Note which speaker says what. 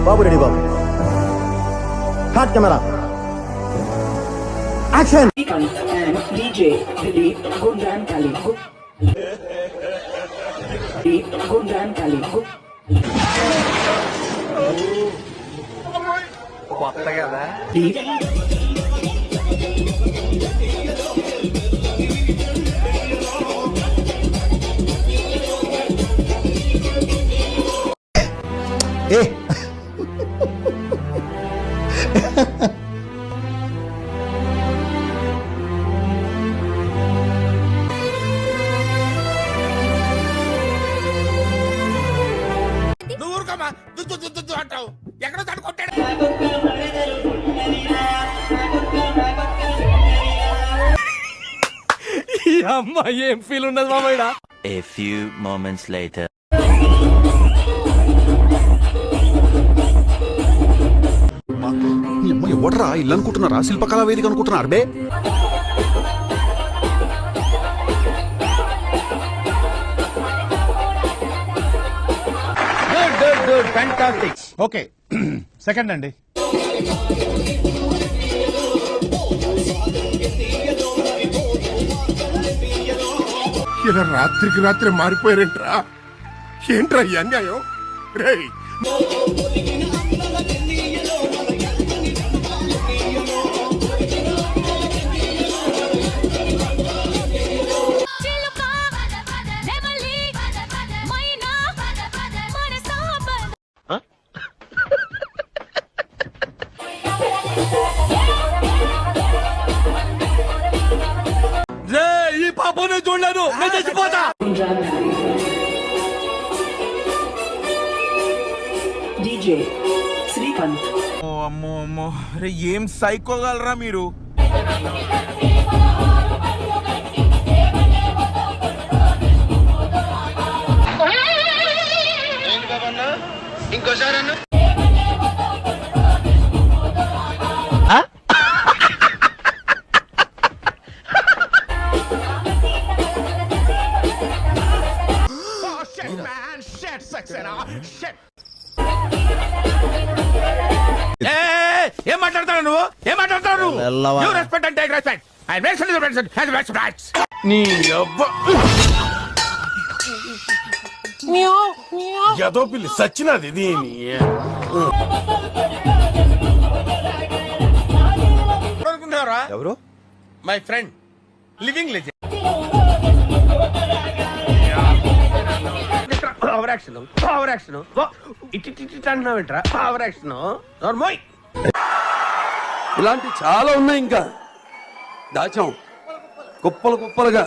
Speaker 1: బాబు ready బాబు. Hot camera action.
Speaker 2: DJ Dilip Gundan Kali. Gundan Kali.
Speaker 3: కొత్త కదా.
Speaker 1: ఏ
Speaker 4: నువ్వు ఊరుకోమా, దుద్దు దుద్దు దుద్దు అంటావు. ఎక్కడో తడుకొట్టాడు.
Speaker 3: ఈ అమ్మాయి ఏం ఫీల్ ఉన్నది మామయ్య.
Speaker 5: A few moments later.
Speaker 6: ఎవడరా ఇల్లు అనుకుంటున్నారా? శిల్పకళా వేదిక అనుకుంటున్నారు బే.
Speaker 4: ఓకే సెకండ్ అండి. ఇలా రాత్రికి రాత్రి మారిపోయారేంట్రా? ఏంట్రా ఈ అన్యాయం? రేయ్
Speaker 3: ఈ పాపను చూడలేదు, నేను చచ్చిపోతా.
Speaker 2: DJ Srikanth.
Speaker 4: అమ్మో అమ్మో, రే ఏం సైకోగలరా మీరు? ఇంకోసారి ఏం మాట్లాడతావు నువ్వు? ఏం మాట్లాడతావు నువ్వు? You respect and take respect. And respect the respect and respect. నీ అవ్వ ఏదో పిల్లి సచ్చినది దీని. అనుకున్నారా?
Speaker 6: ఎవరు?
Speaker 4: My friend living legend. Power action power action ఇటు అంటున్నావేంట్రా? Power action నోర్మోయ్.
Speaker 7: ఇలాంటి చాలా ఉన్నాయి, ఇంకా దాచాం కుప్పలు కుప్పలుగా.